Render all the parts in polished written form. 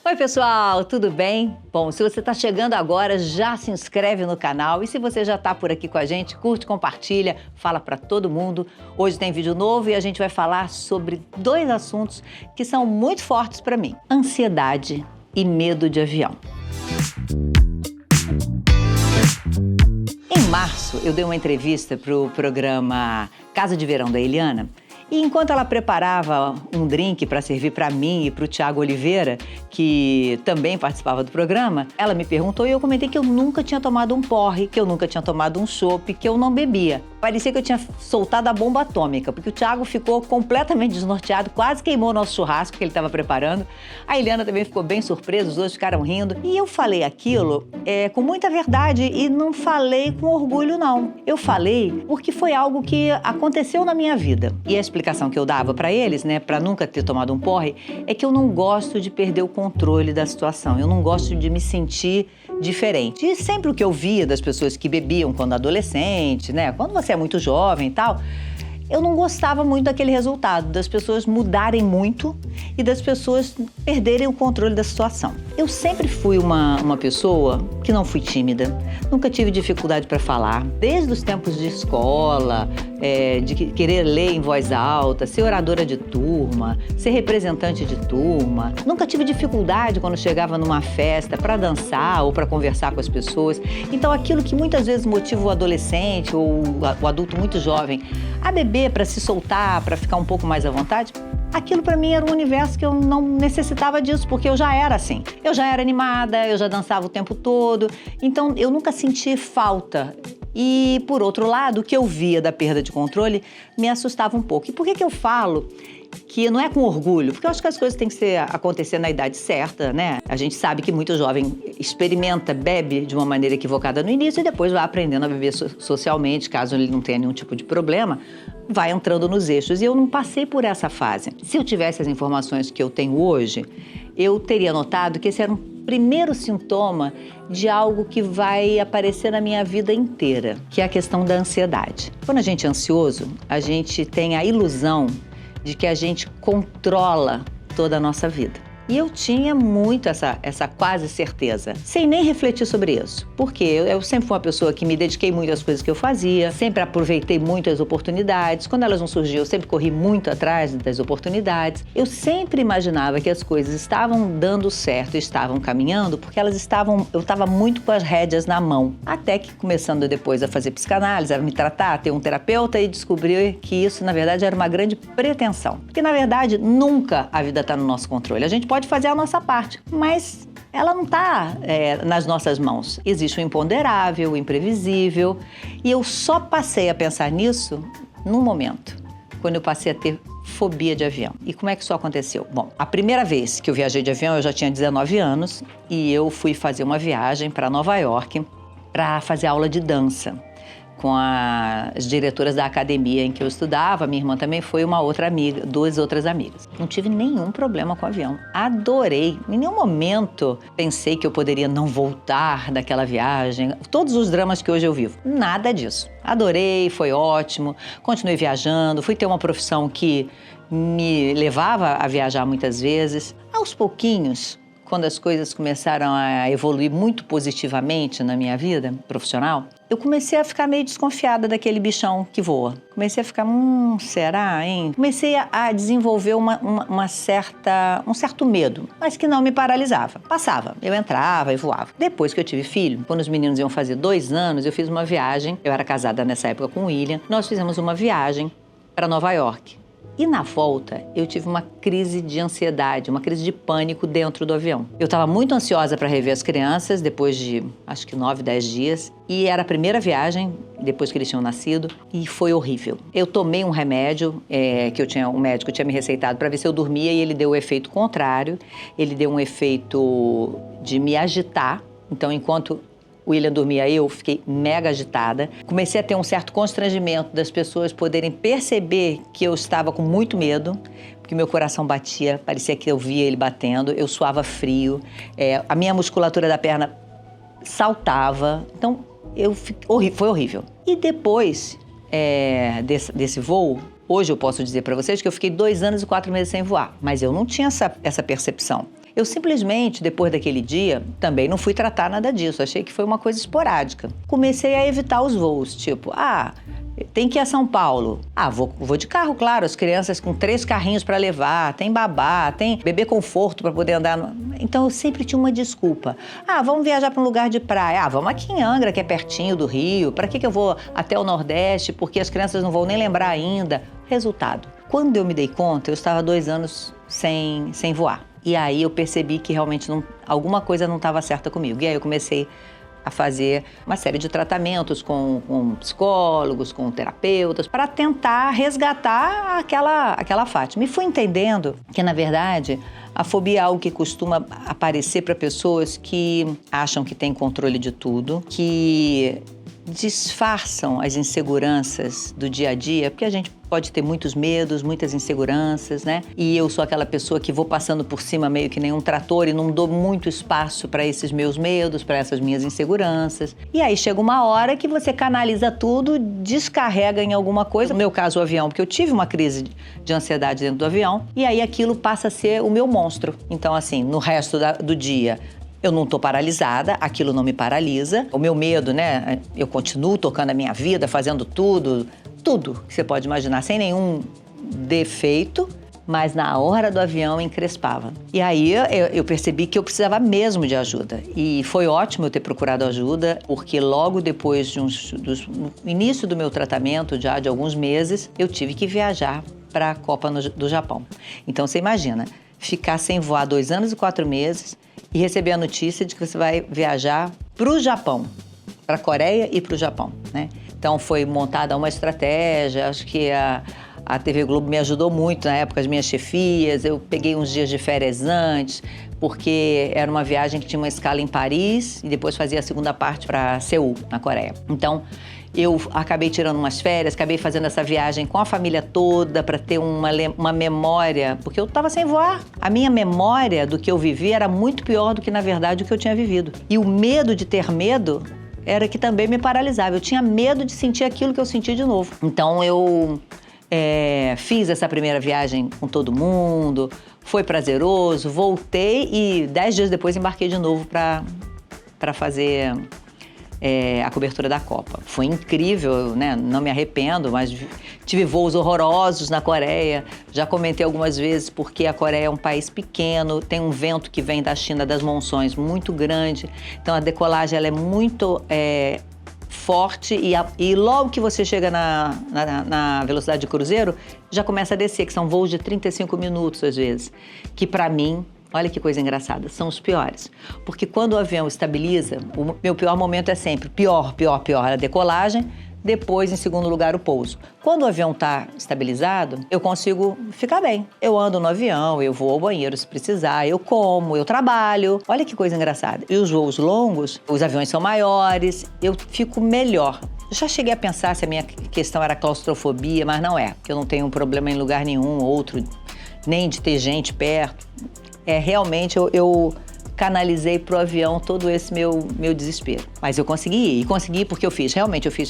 Oi pessoal, tudo bem? Bom, se você está chegando agora, já se inscreve no canal e se você já está por aqui com a gente, curte, compartilha, fala para todo mundo. Hoje tem vídeo novo e a gente vai falar sobre dois assuntos que são muito fortes para mim: ansiedade e medo de avião. Em março, eu dei uma entrevista para o programa Casa de Verão da Eliana. E enquanto ela preparava um drink para servir para mim e para o Thiago Oliveira, que também participava do programa, ela me perguntou e eu comentei que eu nunca tinha tomado um porre, que eu nunca tinha tomado um chopp, que eu não bebia. Parecia que eu tinha soltado a bomba atômica, porque o Thiago ficou completamente desnorteado, quase queimou o nosso churrasco que ele estava preparando. A Eliana também ficou bem surpresa, os dois ficaram rindo. E eu falei aquilo com muita verdade e não falei com orgulho, não. Eu falei porque foi algo que aconteceu na minha vida. E a explicação que eu dava para eles, para nunca ter tomado um porre, é que eu não gosto de perder o controle da situação. Eu não gosto de me sentir diferente. E sempre o que eu via das pessoas que bebiam quando adolescente, quando você é muito jovem e tal, eu não gostava muito daquele resultado, das pessoas mudarem muito e das pessoas perderem o controle da situação. Eu sempre fui uma pessoa que não fui tímida, nunca tive dificuldade para falar, desde os tempos de escola, de querer ler em voz alta, ser oradora de turma, ser representante de turma. Nunca tive dificuldade quando chegava numa festa para dançar ou para conversar com as pessoas. Então aquilo que muitas vezes motiva o adolescente ou o adulto muito jovem a beber para se soltar, para ficar um pouco mais à vontade, aquilo para mim era um universo que eu não necessitava disso, porque eu já era assim. Eu já era animada, eu já dançava o tempo todo, então eu nunca senti falta. E, por outro lado, o que eu via da perda de controle me assustava um pouco. E por que eu falo que não é com orgulho? Porque eu acho que as coisas têm que acontecer na idade certa, A gente sabe que muito jovem experimenta, bebe de uma maneira equivocada no início e depois vai aprendendo a viver socialmente, caso ele não tenha nenhum tipo de problema, vai entrando nos eixos. E eu não passei por essa fase. Se eu tivesse as informações que eu tenho hoje, eu teria notado que esse era um primeiro sintoma de algo que vai aparecer na minha vida inteira, que é a questão da ansiedade. Quando a gente é ansioso, a gente tem a ilusão de que a gente controla toda a nossa vida. E eu tinha muito essa quase certeza, sem nem refletir sobre isso. Porque eu sempre fui uma pessoa que me dediquei muito às coisas que eu fazia, sempre aproveitei muito as oportunidades. Quando elas não surgiam, eu sempre corri muito atrás das oportunidades. Eu sempre imaginava que as coisas estavam dando certo, estavam caminhando, porque eu estava muito com as rédeas na mão. Até que, começando depois a fazer psicanálise, a me tratar, a ter um terapeuta e descobrir que isso, na verdade, era uma grande pretensão. Porque, na verdade, nunca a vida está no nosso controle. A gente pode fazer a nossa parte, mas ela não está nas nossas mãos. Existe o imponderável, o imprevisível, e eu só passei a pensar nisso num momento, quando eu passei a ter fobia de avião. E como é que isso aconteceu? Bom, a primeira vez que eu viajei de avião, eu já tinha 19 anos, e eu fui fazer uma viagem para Nova York para fazer aula de dança com as diretoras da academia em que eu estudava. Minha irmã também foi, uma outra amiga, duas outras amigas. Não tive nenhum problema com o avião. Adorei. Em nenhum momento pensei que eu poderia não voltar daquela viagem. Todos os dramas que hoje eu vivo. Nada disso. Adorei, foi ótimo. Continuei viajando. Fui ter uma profissão que me levava a viajar muitas vezes. Aos pouquinhos, quando as coisas começaram a evoluir muito positivamente na minha vida profissional, eu comecei a ficar meio desconfiada daquele bichão que voa. Comecei a ficar, será, hein? Comecei a desenvolver um certo medo, mas que não me paralisava. Passava, eu entrava e voava. Depois que eu tive filho, quando os meninos iam fazer 2 anos, eu fiz uma viagem. Eu era casada nessa época com o William. Nós fizemos uma viagem para Nova York. E na volta, eu tive uma crise de ansiedade, uma crise de pânico dentro do avião. Eu estava muito ansiosa para rever as crianças, depois de, acho que 9, 10 dias. E era a primeira viagem, depois que eles tinham nascido, e foi horrível. Eu tomei um remédio, um médico tinha me receitado para ver se eu dormia, e ele deu o efeito contrário. Ele deu um efeito de me agitar. Então, enquanto o William dormia, eu fiquei mega agitada. Comecei a ter um certo constrangimento das pessoas poderem perceber que eu estava com muito medo, porque meu coração batia, parecia que eu via ele batendo, eu suava frio, a minha musculatura da perna saltava. Então, foi horrível. E depois desse voo, hoje eu posso dizer para vocês que eu fiquei 2 anos e 4 meses sem voar, mas eu não tinha essa percepção. Eu simplesmente, depois daquele dia, também não fui tratar nada disso, achei que foi uma coisa esporádica. Comecei a evitar os voos, tipo, tem que ir a São Paulo. Vou de carro, claro, as crianças com 3 carrinhos para levar, tem babá, tem bebê conforto para poder andar. Então eu sempre tinha uma desculpa. Vamos viajar para um lugar de praia. Vamos aqui em Angra, que é pertinho do Rio. Para que eu vou até o Nordeste? Porque as crianças não vão nem lembrar ainda. Resultado, quando eu me dei conta, eu estava 2 anos sem voar. E aí eu percebi que realmente alguma coisa não estava certa comigo. E aí eu comecei a fazer uma série de tratamentos com psicólogos, com terapeutas, para tentar resgatar aquela Fátima. E fui entendendo que, na verdade, a fobia é algo que costuma aparecer para pessoas que acham que têm controle de tudo, que disfarçam as inseguranças do dia a dia, porque a gente pode ter muitos medos, muitas inseguranças, né? E eu sou aquela pessoa que vou passando por cima meio que nem um trator e não dou muito espaço para esses meus medos, para essas minhas inseguranças. E aí chega uma hora que você canaliza tudo, descarrega em alguma coisa. No meu caso, o avião, porque eu tive uma crise de ansiedade dentro do avião, e aí aquilo passa a ser o meu monstro. Então, assim, no resto do dia, eu não estou paralisada, aquilo não me paralisa. O meu medo, né? Eu continuo tocando a minha vida, fazendo tudo que você pode imaginar, sem nenhum defeito, mas na hora do avião encrespava. E aí eu percebi que eu precisava mesmo de ajuda. E foi ótimo eu ter procurado ajuda, porque logo depois no início do meu tratamento, já de alguns meses, eu tive que viajar para a Copa do Japão. Então você imagina, ficar sem voar 2 anos e 4 meses e receber a notícia de que você vai viajar para o Japão, para a Coreia e para o Japão, né? Então foi montada uma estratégia, acho que a TV Globo me ajudou muito na época, as minhas chefias, eu peguei uns dias de férias antes, porque era uma viagem que tinha uma escala em Paris e depois fazia a segunda parte para Seul, na Coreia. Então eu acabei tirando umas férias, acabei fazendo essa viagem com a família toda para ter uma memória, porque eu estava sem voar. A minha memória do que eu vivi era muito pior do que, na verdade, o que eu tinha vivido. E o medo de ter medo era que também me paralisava. Eu tinha medo de sentir aquilo que eu senti de novo. Então eu fiz essa primeira viagem com todo mundo, foi prazeroso, voltei e 10 dias depois embarquei de novo para fazer a cobertura da Copa. Foi incrível, né? Não me arrependo, mas tive voos horrorosos na Coreia. Já comentei algumas vezes porque a Coreia é um país pequeno, tem um vento que vem da China das monções muito grande, então a decolagem ela é muito forte e logo que você chega na velocidade de cruzeiro, já começa a descer, que são voos de 35 minutos às vezes, que para mim, olha que coisa engraçada, são os piores. Porque quando o avião estabiliza, o meu pior momento é sempre pior, a decolagem, depois, em segundo lugar, o pouso. Quando o avião está estabilizado, eu consigo ficar bem. Eu ando no avião, eu vou ao banheiro se precisar, eu como, eu trabalho. Olha que coisa engraçada. E os voos longos, os aviões são maiores, eu fico melhor. Eu já cheguei a pensar se a minha questão era claustrofobia, mas não é. Porque eu não tenho um problema em lugar nenhum, outro, nem de ter gente perto. Realmente eu canalizei pro avião todo esse meu desespero. Mas eu consegui ir, e consegui porque eu fiz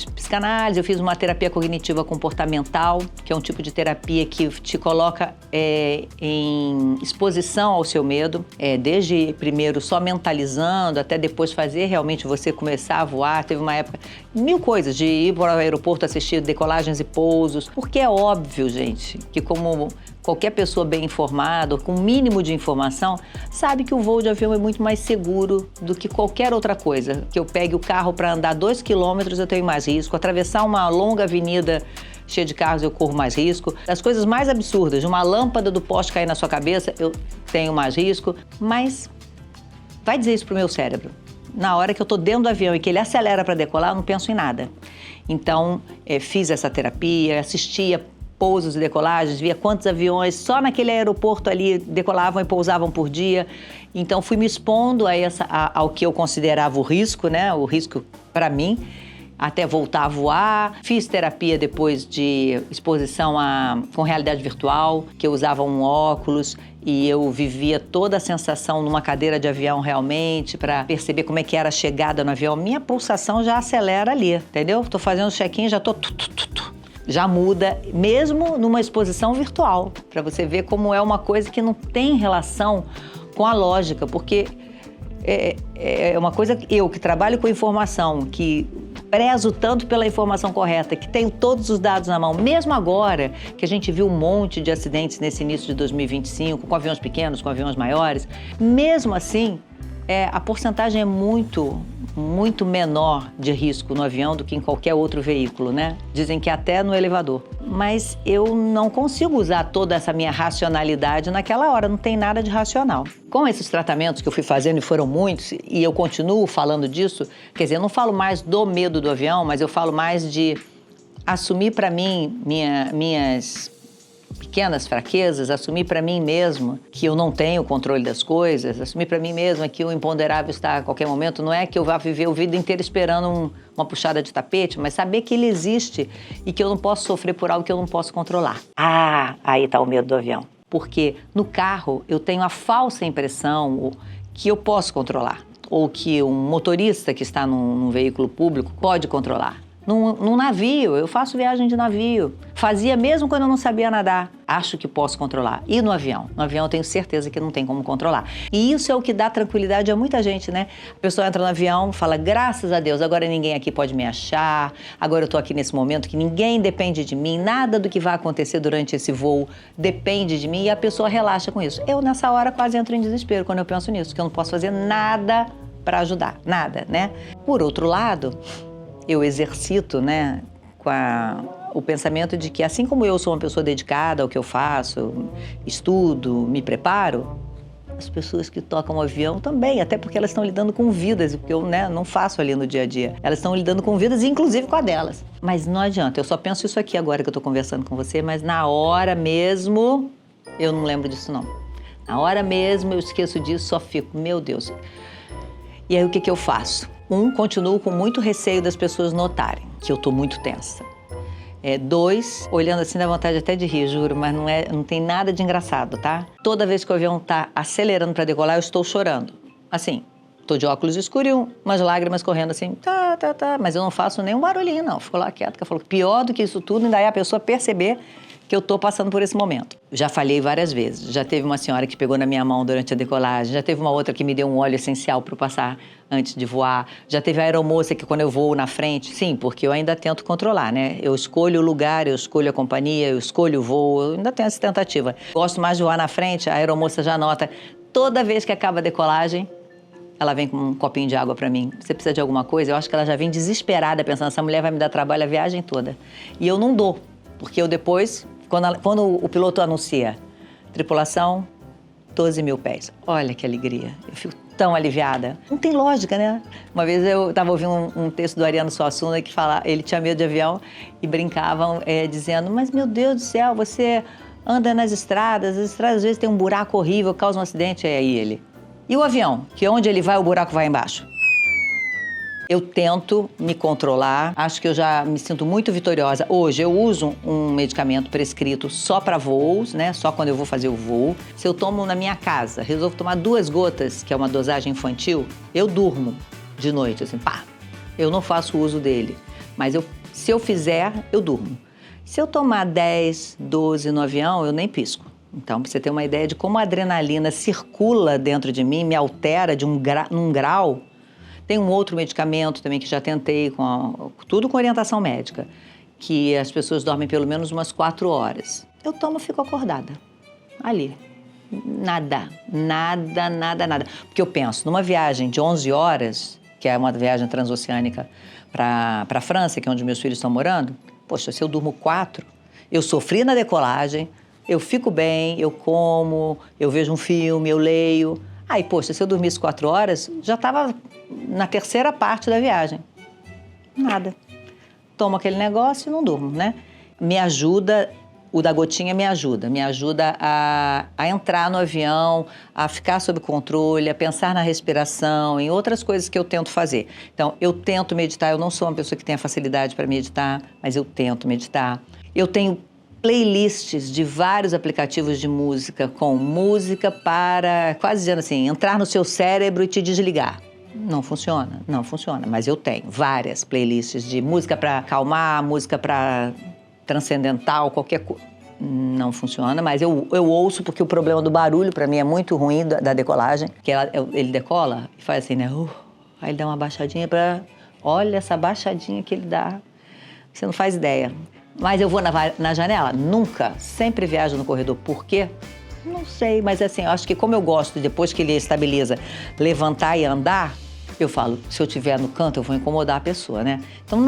psicanálise, eu fiz uma terapia cognitiva comportamental, que é um tipo de terapia que te coloca em exposição ao seu medo, desde primeiro só mentalizando, até depois fazer realmente você começar a voar. Teve uma época, 1000 coisas, de ir para o aeroporto assistir decolagens e pousos, porque é óbvio, gente, que como qualquer pessoa bem informada, com o mínimo de informação, sabe que o voo de avião é muito mais seguro do que qualquer outra coisa. Que eu pegue o carro para andar 2 quilômetros, eu tenho mais risco. Atravessar uma longa avenida cheia de carros, eu corro mais risco. As coisas mais absurdas, uma lâmpada do poste cair na sua cabeça, eu tenho mais risco. Mas vai dizer isso pro meu cérebro. Na hora que eu tô dentro do avião e que ele acelera para decolar, eu não penso em nada. Então, fiz essa terapia, assistia pousos e decolagens, via quantos aviões só naquele aeroporto ali decolavam e pousavam por dia. Então fui me expondo ao que eu considerava o risco, né? O risco para mim, até voltar a voar. Fiz terapia depois de exposição com realidade virtual, que eu usava um óculos e eu vivia toda a sensação numa cadeira de avião realmente, para perceber como é que era a chegada no avião. Minha pulsação já acelera ali, entendeu? Tô fazendo check-in, já tô já muda, mesmo numa exposição virtual, para você ver como é uma coisa que não tem relação com a lógica, porque é uma coisa que eu, que trabalho com informação, que prezo tanto pela informação correta, que tenho todos os dados na mão, mesmo agora que a gente viu um monte de acidentes nesse início de 2025, com aviões pequenos, com aviões maiores, mesmo assim, a porcentagem é muito menor de risco no avião do que em qualquer outro veículo, né? Dizem que até no elevador. Mas eu não consigo usar toda essa minha racionalidade naquela hora, não tem nada de racional. Com esses tratamentos que eu fui fazendo, e foram muitos, e eu continuo falando disso, quer dizer, eu não falo mais do medo do avião, mas eu falo mais de assumir para mim minhas pequenas fraquezas, assumir para mim mesmo que eu não tenho o controle das coisas, assumir para mim mesma que o imponderável está a qualquer momento. Não é que eu vá viver a vida inteira esperando uma puxada de tapete, mas saber que ele existe e que eu não posso sofrer por algo que eu não posso controlar. Aí está o medo do avião. Porque no carro eu tenho a falsa impressão que eu posso controlar, ou que um motorista que está num veículo público pode controlar. Num navio, eu faço viagem de navio. Fazia mesmo quando eu não sabia nadar. Acho que posso controlar. E no avião? No avião eu tenho certeza que não tem como controlar. E isso é o que dá tranquilidade a muita gente, né? A pessoa entra no avião, fala, graças a Deus, agora ninguém aqui pode me achar, agora eu tô aqui nesse momento que ninguém depende de mim, nada do que vai acontecer durante esse voo depende de mim, e a pessoa relaxa com isso. Eu, nessa hora, quase entro em desespero quando eu penso nisso, que eu não posso fazer nada para ajudar, nada, né? Por outro lado, eu exercito, né, com o pensamento de que, assim como eu sou uma pessoa dedicada ao que eu faço, estudo, me preparo, as pessoas que tocam o avião também, até porque elas estão lidando com vidas, porque eu, né, não faço ali no dia a dia. Elas estão lidando com vidas, inclusive com a delas. Mas não adianta, eu só penso isso aqui agora que eu estou conversando com você, mas na hora mesmo, eu não lembro disso não. Na hora mesmo eu esqueço disso, só fico, meu Deus. E aí o que eu faço? Continuo com muito receio das pessoas notarem que eu tô muito tensa. 2, olhando assim dá vontade até de rir, juro, mas não tem nada de engraçado, tá? Toda vez que o avião tá acelerando para decolar, eu estou chorando. Assim, tô de óculos escuros e umas lágrimas correndo assim, mas eu não faço nenhum barulhinho, não. Fico lá quieta, que eu falo, pior do que isso tudo, ainda é a pessoa perceber que eu tô passando por esse momento. Já falhei várias vezes. Já teve uma senhora que pegou na minha mão durante a decolagem, já teve uma outra que me deu um óleo essencial para eu passar antes de voar, já teve a aeromoça que quando eu voo na frente, sim, porque eu ainda tento controlar, né? Eu escolho o lugar, eu escolho a companhia, eu escolho o voo, eu ainda tenho essa tentativa. Gosto mais de voar na frente, a aeromoça já nota. Toda vez que acaba a decolagem, ela vem com um copinho de água para mim. Você precisa de alguma coisa? Eu acho que ela já vem desesperada, pensando, essa mulher vai me dar trabalho a viagem toda. E eu não dou, porque eu depois, quando o piloto anuncia, tripulação, 12 mil pés. Olha que alegria, eu fico tão aliviada. Não tem lógica, né? Uma vez eu estava ouvindo um texto do Ariano Suassuna que fala, ele tinha medo de avião e brincavam dizendo, mas meu Deus do céu, você anda nas estradas, as estradas às vezes tem um buraco horrível, causa um acidente, aí ele. E o avião, que onde ele vai, o buraco vai embaixo. Eu tento me controlar, acho que eu já me sinto muito vitoriosa. Hoje eu uso um medicamento prescrito só para voos, né? Só quando eu vou fazer o voo. Se eu tomo na minha casa, resolvo tomar 2 gotas, que é uma dosagem infantil, eu durmo de noite, assim, pá. Eu não faço uso dele, mas se eu fizer, eu durmo. Se eu tomar 10, 12 no avião, eu nem pisco. Então, para você ter uma ideia de como a adrenalina circula dentro de mim, me altera num grau. Tem um outro medicamento também que já tentei, tudo com orientação médica, que as pessoas dormem pelo menos umas 4 horas. Eu tomo e fico acordada, ali. Nada. Porque eu penso, numa viagem de 11 horas, que é uma viagem transoceânica para a França, que é onde meus filhos estão morando, poxa, se eu durmo 4, eu sofri na decolagem, eu fico bem, eu como, eu vejo um filme, eu leio. Aí, poxa, se eu dormisse 4 horas, já estava na terceira parte da viagem. Nada. Tomo aquele negócio e não durmo, né? Me ajuda, o da gotinha me ajuda a entrar no avião, a ficar sob controle, a pensar na respiração, em outras coisas que eu tento fazer. Então, eu tento meditar, eu não sou uma pessoa que tenha facilidade para meditar, mas eu tento meditar. Eu tenho playlists de vários aplicativos de música, com música para, quase dizendo assim, entrar no seu cérebro e te desligar. Não funciona, mas eu tenho várias playlists de música para acalmar, música para transcendental, qualquer coisa. não funciona, mas eu ouço porque o problema do barulho para mim é muito ruim da decolagem, que ele decola e faz assim, né? Aí ele dá uma baixadinha olha essa baixadinha que ele dá, você não faz ideia. Mas eu vou na janela? Nunca, sempre viajo no corredor. Por quê? Não sei, mas assim, eu acho que como eu gosto, depois que ele estabiliza, levantar e andar, eu falo, se eu estiver no canto, eu vou incomodar a pessoa, né? Então,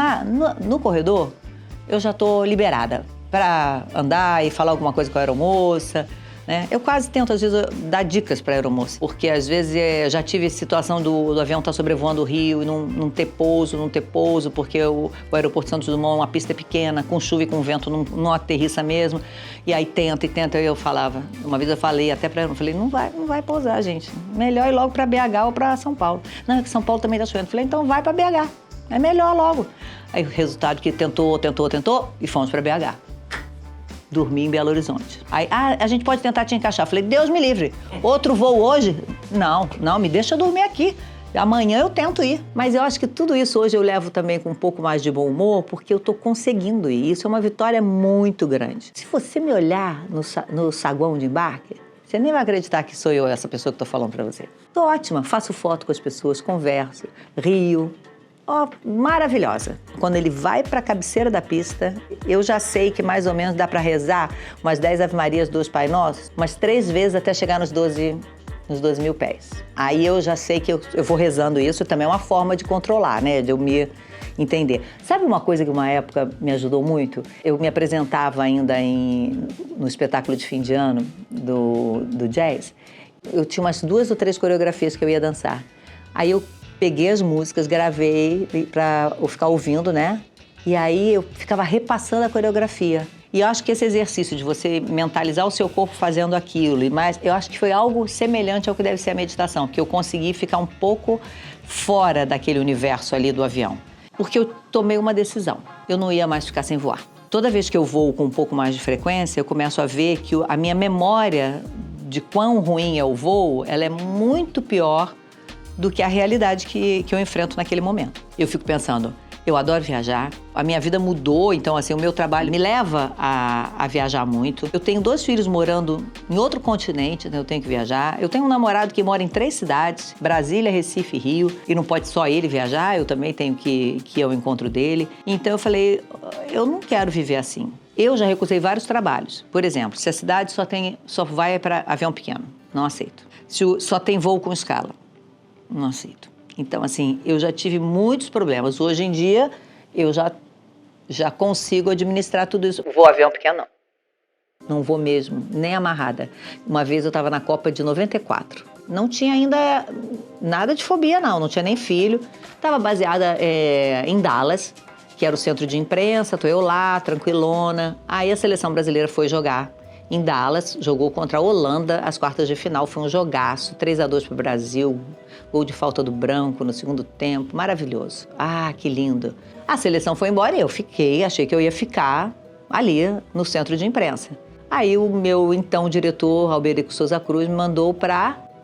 no corredor, eu já estou liberada para andar e falar alguma coisa com a aeromoça, né? Eu quase tento, às vezes, dar dicas para a aeromoça, porque às vezes já tive situação do avião estar sobrevoando o Rio e não ter pouso, porque o aeroporto Santos Dumont, uma pista pequena, com chuva e com vento, não aterrissa mesmo. E aí tenta, e eu falava, uma vez eu falei até para ela, eu falei, não vai pousar, gente. Melhor ir logo para BH ou para São Paulo. Não, é que São Paulo também está chovendo. Eu falei, então vai para BH, é melhor logo. Aí o resultado que tentou e fomos para BH. Dormi em Belo Horizonte. Aí, a gente pode tentar te encaixar. Falei, Deus me livre. Outro voo hoje? Não, me deixa dormir aqui. Amanhã eu tento ir. Mas eu acho que tudo isso hoje eu levo também com um pouco mais de bom humor, porque eu tô conseguindo ir. Isso é uma vitória muito grande. Se você me olhar no saguão de embarque, você nem vai acreditar que sou eu essa pessoa que tô falando pra você. Tô ótima, faço foto com as pessoas, converso, rio. Maravilhosa. Quando ele vai para a cabeceira da pista, eu já sei que mais ou menos dá para rezar umas 10 Ave-Marias, 2 Pai Nossos, umas 3 vezes até chegar nos 12 mil pés. Aí eu já sei que eu vou rezando isso, também é uma forma de controlar, né? De eu me entender. Sabe uma coisa que uma época me ajudou muito? Eu me apresentava ainda no espetáculo de fim de ano do jazz. Eu tinha umas 2 ou 3 coreografias que eu ia dançar. Aí eu peguei as músicas, gravei para eu ficar ouvindo, né? E aí eu ficava repassando a coreografia. E eu acho que esse exercício de você mentalizar o seu corpo fazendo aquilo, mas eu acho que foi algo semelhante ao que deve ser a meditação, que eu consegui ficar um pouco fora daquele universo ali do avião. Porque eu tomei uma decisão, eu não ia mais ficar sem voar. Toda vez que eu voo com um pouco mais de frequência, eu começo a ver que a minha memória de quão ruim é o voo, ela é muito pior do que a realidade que eu enfrento naquele momento. Eu fico pensando, eu adoro viajar, a minha vida mudou, então assim, o meu trabalho me leva a viajar muito. Eu tenho 2 filhos morando em outro continente, então eu tenho que viajar. Eu tenho um namorado que mora em 3 cidades, Brasília, Recife e Rio, e não pode só ele viajar, eu também tenho que ir ao encontro dele. Então eu falei, eu não quero viver assim. Eu já recusei vários trabalhos. Por exemplo, se a cidade só vai para avião pequeno, não aceito. Se só tem voo com escala, não aceito. Então, assim, eu já tive muitos problemas. Hoje em dia, eu já consigo administrar tudo isso. Vou avião pequeno, não. Não vou mesmo, nem amarrada. Uma vez eu estava na Copa de 94. Não tinha ainda nada de fobia, não tinha nem filho. Estava baseada em Dallas, que era o centro de imprensa. Estou eu lá, tranquilona. Aí a seleção brasileira foi jogar em Dallas, jogou contra a Holanda, as quartas de final, foi um jogaço, 3-2 para o Brasil, gol de falta do Branco no segundo tempo, maravilhoso. Ah, que lindo. A seleção foi embora e eu fiquei, achei que eu ia ficar ali no centro de imprensa. Aí o meu então diretor, Alberico Souza Cruz, me mandou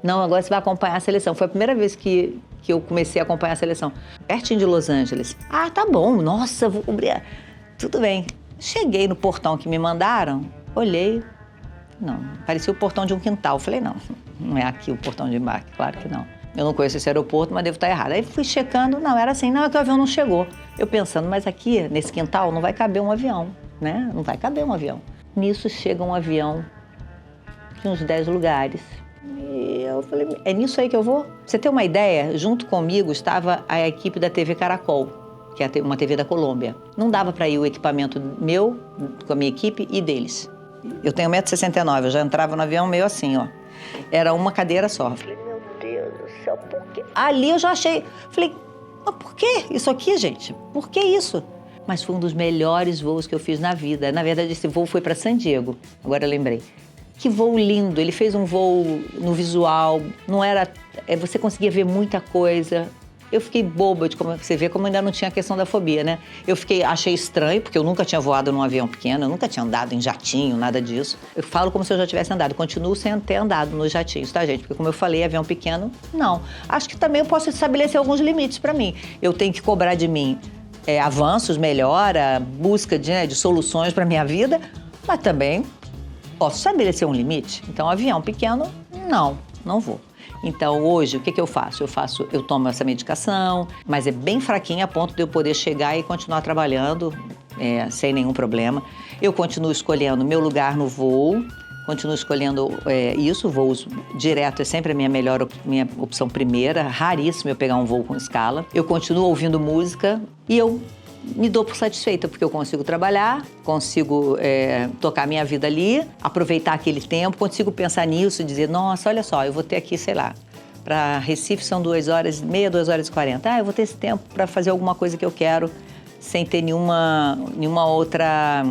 não, agora você vai acompanhar a seleção. Foi a primeira vez que eu comecei a acompanhar a seleção, pertinho de Los Angeles. Ah, tá bom, nossa, vou cobrir. Tudo bem. Cheguei no portão que me mandaram, olhei, não, parecia o portão de um quintal. Falei, não é aqui o portão de embarque, claro que não. Eu não conheço esse aeroporto, mas devo estar errado. Aí fui checando, não, era assim, não, é que o avião não chegou. Eu pensando, mas aqui, nesse quintal, não vai caber um avião, né? Não vai caber um avião. Nisso chega um avião de uns 10 lugares. E eu falei, é nisso aí que eu vou? Pra você ter uma ideia, junto comigo estava a equipe da TV Caracol, que é uma TV da Colômbia. Não dava para ir o equipamento meu, com a minha equipe, e deles. Eu tenho 1,69 m, eu já entrava no avião meio assim, ó. Era uma cadeira só. Eu falei, meu Deus do céu, por quê? Ali eu já achei, falei, mas por que isso aqui, gente? Por que isso? Mas foi um dos melhores voos que eu fiz na vida. Na verdade, esse voo foi para San Diego, agora eu lembrei. Que voo lindo, ele fez um voo no visual, não era... Você conseguia ver muita coisa. Eu fiquei boba de como você vê, como ainda não tinha a questão da fobia, né? Achei estranho, porque eu nunca tinha voado num avião pequeno, eu nunca tinha andado em jatinho, nada disso. Eu falo como se eu já tivesse andado, continuo sem ter andado nos jatinhos, tá, gente? Porque como eu falei, avião pequeno, não. Acho que também eu posso estabelecer alguns limites para mim. Eu tenho que cobrar de mim avanços, melhora, busca de soluções para minha vida, mas também Posso estabelecer um limite? Então, avião pequeno, não vou. Então, hoje, o que eu faço? Eu tomo essa medicação, mas é bem fraquinha a ponto de eu poder chegar e continuar trabalhando sem nenhum problema. Eu continuo escolhendo meu lugar no voo, continuo escolhendo voos direto é sempre a minha opção primeira, raríssimo eu pegar um voo com escala. Eu continuo ouvindo música e eu me dou por satisfeita, porque eu consigo trabalhar, consigo tocar minha vida ali, aproveitar aquele tempo, consigo pensar nisso e dizer, nossa, olha só, eu vou ter aqui, sei lá, para Recife são 2h30, 2h40. Eu vou ter esse tempo para fazer alguma coisa que eu quero, sem ter nenhuma outra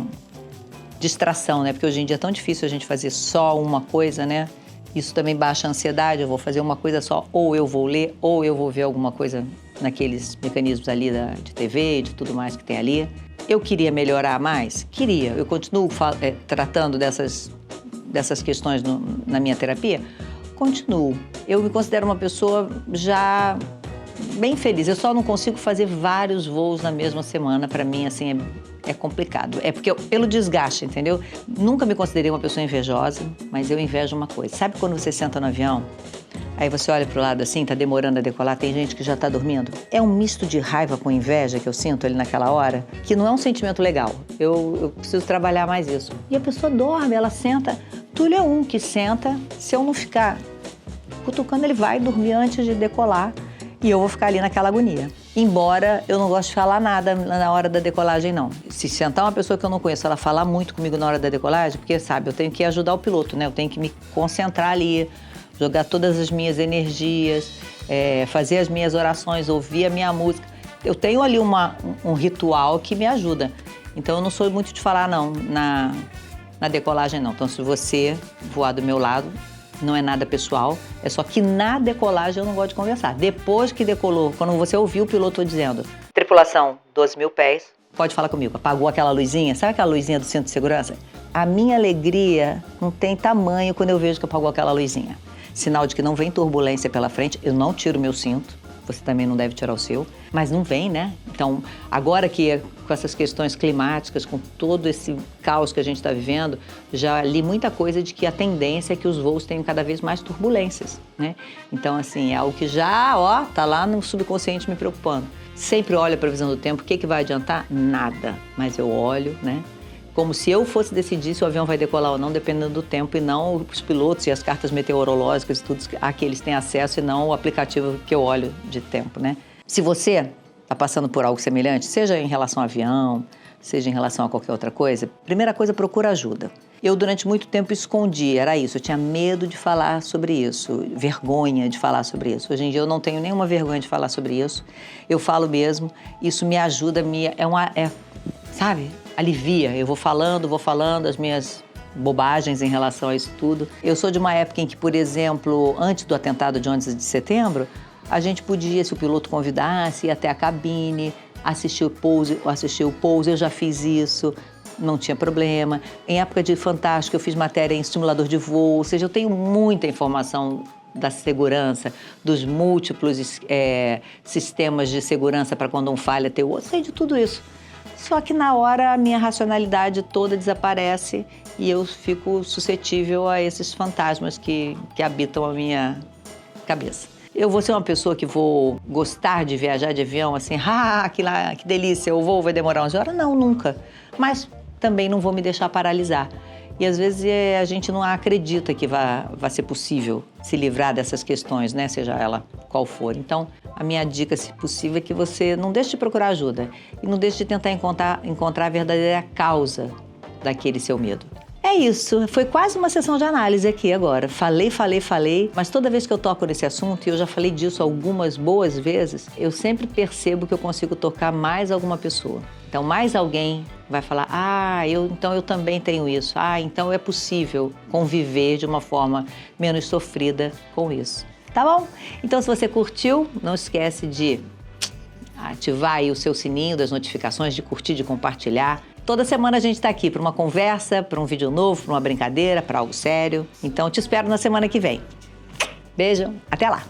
distração, né? Porque hoje em dia é tão difícil a gente fazer só uma coisa, né? Isso também baixa a ansiedade, eu vou fazer uma coisa só, ou eu vou ler, ou eu vou ver alguma coisa naqueles mecanismos ali de TV, de tudo mais que tem ali. Eu queria melhorar mais? Queria. Eu continuo tratando dessas questões na minha terapia? Continuo. Eu me considero uma pessoa já bem feliz. Eu só não consigo fazer vários voos na mesma semana. Para mim, assim, é complicado. É porque pelo desgaste, entendeu? Nunca me considerei uma pessoa invejosa, mas eu invejo uma coisa. Sabe quando você senta no avião, aí você olha pro lado assim, tá demorando a decolar, tem gente que já tá dormindo? É um misto de raiva com inveja que eu sinto ali naquela hora, que não é um sentimento legal. Eu preciso trabalhar mais isso. E a pessoa dorme, ela senta. Túlio é um que senta, se eu não ficar cutucando, ele vai dormir antes de decolar. E eu vou ficar ali naquela agonia. Embora eu não goste de falar nada na hora da decolagem, não. Se sentar uma pessoa que eu não conheço, ela falar muito comigo na hora da decolagem, porque, sabe, eu tenho que ajudar o piloto, né? Eu tenho que me concentrar ali, jogar todas as minhas energias, fazer as minhas orações, ouvir a minha música. Eu tenho ali um ritual que me ajuda. Então, eu não sou muito de falar, não, na decolagem, não. Então, se você voar do meu lado, não é nada pessoal, é só que na decolagem eu não gosto de conversar. Depois que decolou, quando você ouviu o piloto dizendo tripulação, 12.000 pés, pode falar comigo. Apagou aquela luzinha, sabe aquela luzinha do cinto de segurança? A minha alegria não tem tamanho quando eu vejo que apagou aquela luzinha. Sinal de que não vem turbulência pela frente, eu não tiro meu cinto, você também não deve tirar o seu, mas não vem, né? Então, agora que com essas questões climáticas, com todo esse caos que a gente está vivendo, já li muita coisa de que a tendência é que os voos tenham cada vez mais turbulências, né? Então, assim, é algo que já, tá lá no subconsciente me preocupando. Sempre olho a previsão do tempo, o que vai adiantar? Nada, mas eu olho, né? Como se eu fosse decidir se o avião vai decolar ou não, dependendo do tempo, e não os pilotos e as cartas meteorológicas e tudo a que eles têm acesso, e não o aplicativo que eu olho de tempo, né? Se você está passando por algo semelhante, seja em relação ao avião, seja em relação a qualquer outra coisa, primeira coisa, procura ajuda. Eu, durante muito tempo, escondi, era isso, eu tinha medo de falar sobre isso, vergonha de falar sobre isso. Hoje em dia eu não tenho nenhuma vergonha de falar sobre isso, eu falo mesmo, isso me ajuda, sabe? Alivia, eu vou falando as minhas bobagens em relação a isso tudo. Eu sou de uma época em que, por exemplo, antes do atentado de 11 de setembro, a gente podia, se o piloto convidasse, ir até a cabine, assistir o pouso, eu já fiz isso, não tinha problema. Em época de Fantástico, eu fiz matéria em simulador de voo, ou seja, eu tenho muita informação da segurança, dos múltiplos sistemas de segurança para quando um falha ter o outro, sei de tudo isso. Só que na hora a minha racionalidade toda desaparece e eu fico suscetível a esses fantasmas que habitam a minha cabeça. Eu vou ser uma pessoa que vou gostar de viajar de avião, assim, que delícia, o voo vai demorar 11 horas? Não, nunca. Mas também não vou me deixar paralisar. E às vezes a gente não acredita que vai ser possível se livrar dessas questões, né? Seja ela qual for. Então, a minha dica, se possível, é que você não deixe de procurar ajuda e não deixe de tentar encontrar a verdadeira causa daquele seu medo. É isso, foi quase uma sessão de análise aqui agora. Falei, mas toda vez que eu toco nesse assunto, e eu já falei disso algumas boas vezes, eu sempre percebo que eu consigo tocar mais alguma pessoa. Então, mais alguém vai falar, então eu também tenho isso. Então é possível conviver de uma forma menos sofrida com isso. Tá bom? Então, se você curtiu, não esquece de ativar aí o seu sininho das notificações, de curtir, de compartilhar. Toda semana a gente está aqui para uma conversa, para um vídeo novo, para uma brincadeira, para algo sério. Então, te espero na semana que vem. Beijo, até lá!